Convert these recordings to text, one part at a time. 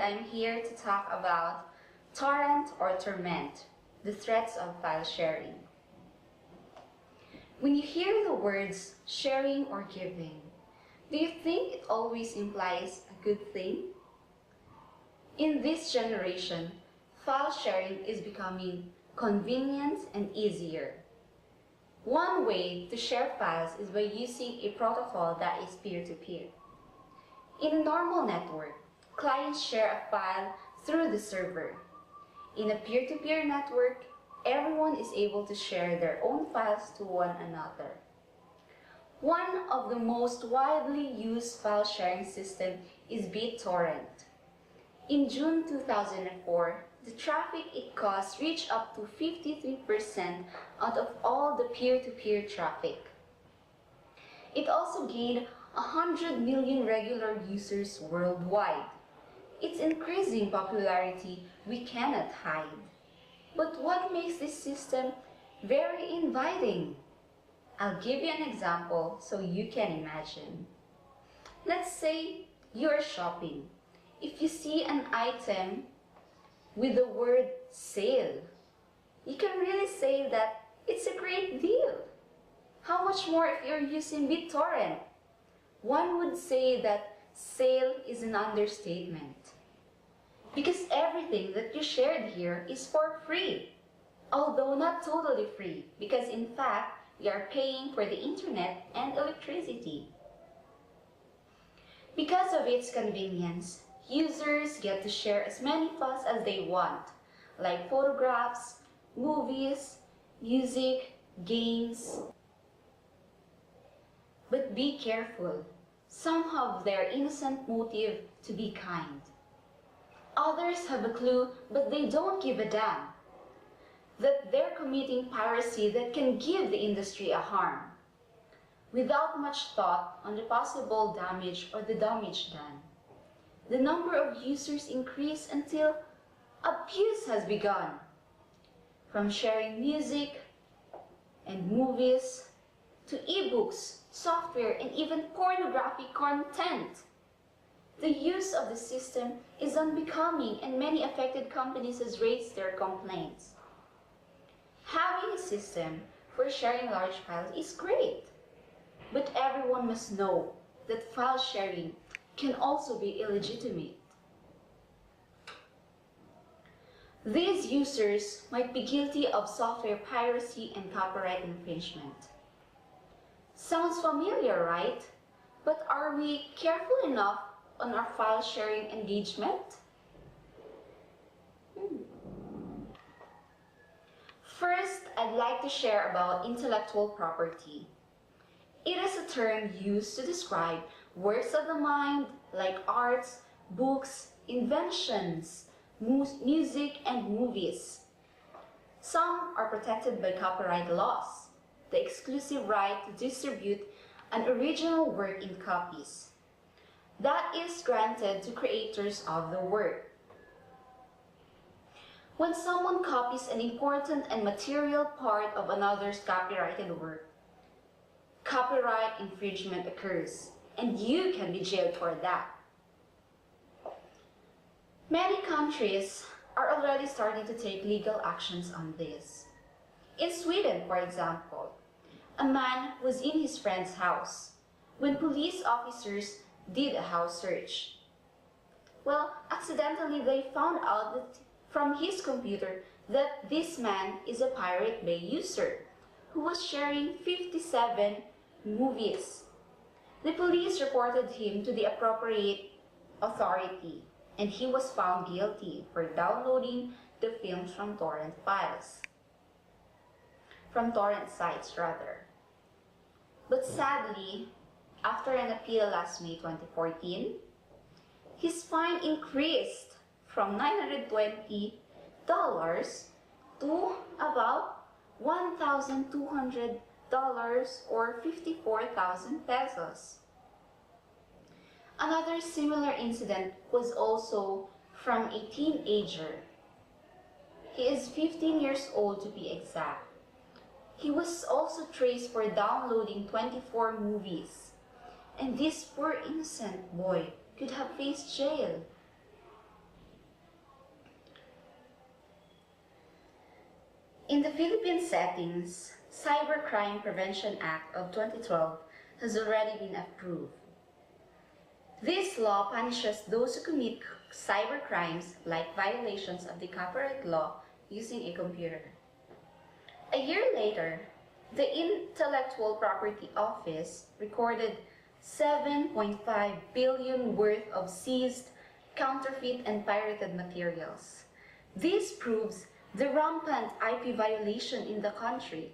I'm here to talk about Torrent or Torment, the threats of file sharing. When you hear the words sharing or giving, do you think it always implies a good thing? In this generation, file sharing is becoming convenient and easier. One way to share files is by using a protocol that is peer-to-peer. In a normal network, clients share a file through the server. In a peer-to-peer network, everyone is able to share their own files to one another. One of the most widely used file sharing systems is BitTorrent. In June 2004, the traffic it caused reached up to 53% out of all the peer-to-peer traffic. It also gained 100 million regular users worldwide. Its increasing popularity we cannot hide. But what makes this system very inviting? I'll give you an example so you can imagine. Let's say you're shopping. If you see an item with the word sale, you can really say that it's a great deal. How much more if you're using BitTorrent? One would say that sale is an understatement. Because everything that you shared here is for free. Although not totally free, because in fact, we are paying for the internet and electricity. Because of its convenience, users get to share as many files as they want, like photographs, movies, music, games. But be careful. Some have their innocent motive to be kind. Others have a clue, but they don't give a damn that they're committing piracy that can give the industry a harm, without much thought on the possible damage or the damage done. The number of users increase until abuse has begun, from sharing music and movies to ebooks, software, and even pornographic content. The use of the system is unbecoming, and many affected companies have raised their complaints. Having a system for sharing large files is great, but everyone must know that file sharing can also be illegitimate. These users might be guilty of software piracy and copyright infringement. Sounds familiar, right? But are we careful enough on our file sharing engagement? First, I'd like to share about intellectual property. It is a term used to describe works of the mind like arts, books, inventions, music, and movies. Some are protected by copyright laws, the exclusive right to distribute an original work in copies. That is granted to creators of the work. When someone copies an important and material part of another's copyrighted work, copyright infringement occurs, and you can be jailed for that. Many countries are already starting to take legal actions on this. In Sweden, for example, a man was in his friend's house when police officers did a house search. Well, accidentally they found out that from his computer that this man is a Pirate Bay user who was sharing 57 movies. The police reported him to the appropriate authority, and he was found guilty for downloading the films from torrent sites rather. But sadly, after an appeal last May 2014, his fine increased from $920 to about $1,200 or 54,000 pesos. Another similar incident was also from a teenager. He is 15 years old to be exact. He was also traced for downloading 24 movies, and this poor innocent boy could have faced jail. In the Philippine settings, Cybercrime Prevention Act of 2012 has already been approved. This law punishes those who commit cybercrimes like violations of the copyright law using a computer. A year later, the Intellectual Property Office recorded 7.5 billion worth of seized, counterfeit, and pirated materials. This proves the rampant IP violation in the country.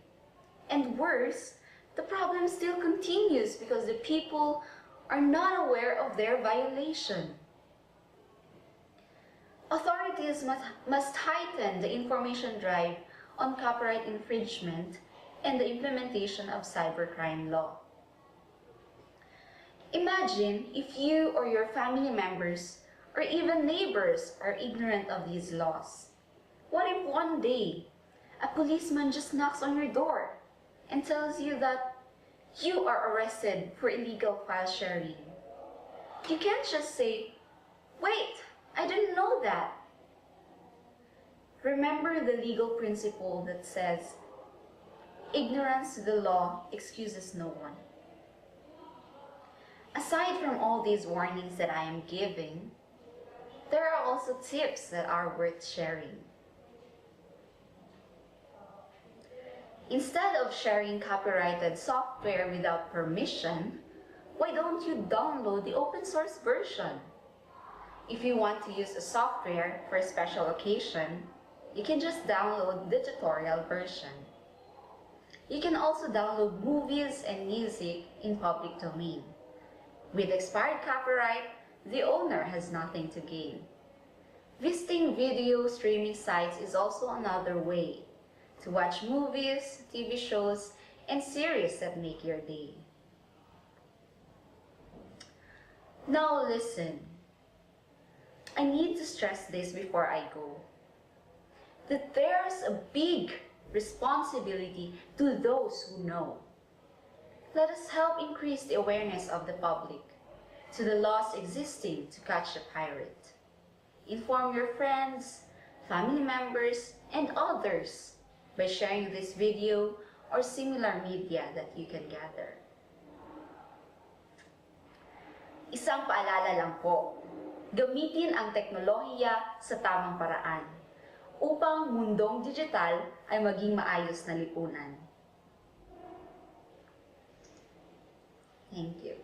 And worse, the problem still continues because the people are not aware of their violation. Authorities must heighten the information drive on copyright infringement and the implementation of cybercrime law. Imagine if you or your family members or even neighbors are ignorant of these laws. What if one day a policeman just knocks on your door and tells you that you are arrested for illegal file sharing? You can't just say, "Wait, I didn't know that." Remember the legal principle that says, ignorance to the law excuses no one. Aside from all these warnings that I am giving, there are also tips that are worth sharing. Instead of sharing copyrighted software without permission, why don't you download the open source version? If you want to use a software for a special occasion, you can just download the tutorial version. You can also download movies and music in public domain. With expired copyright, the owner has nothing to gain. Visiting video streaming sites is also another way to watch movies, TV shows, and series that make your day. Now listen, I need to stress this before I go, that there's a big responsibility to those who know. Let us help increase the awareness of the public to the laws existing to catch a pirate. Inform your friends, family members, and others by sharing this video or similar media that you can gather. Isang paalala lang po, gamitin ang teknolohiya sa tamang paraan upang mundong digital ay maging maayos na lipunan. Thank you.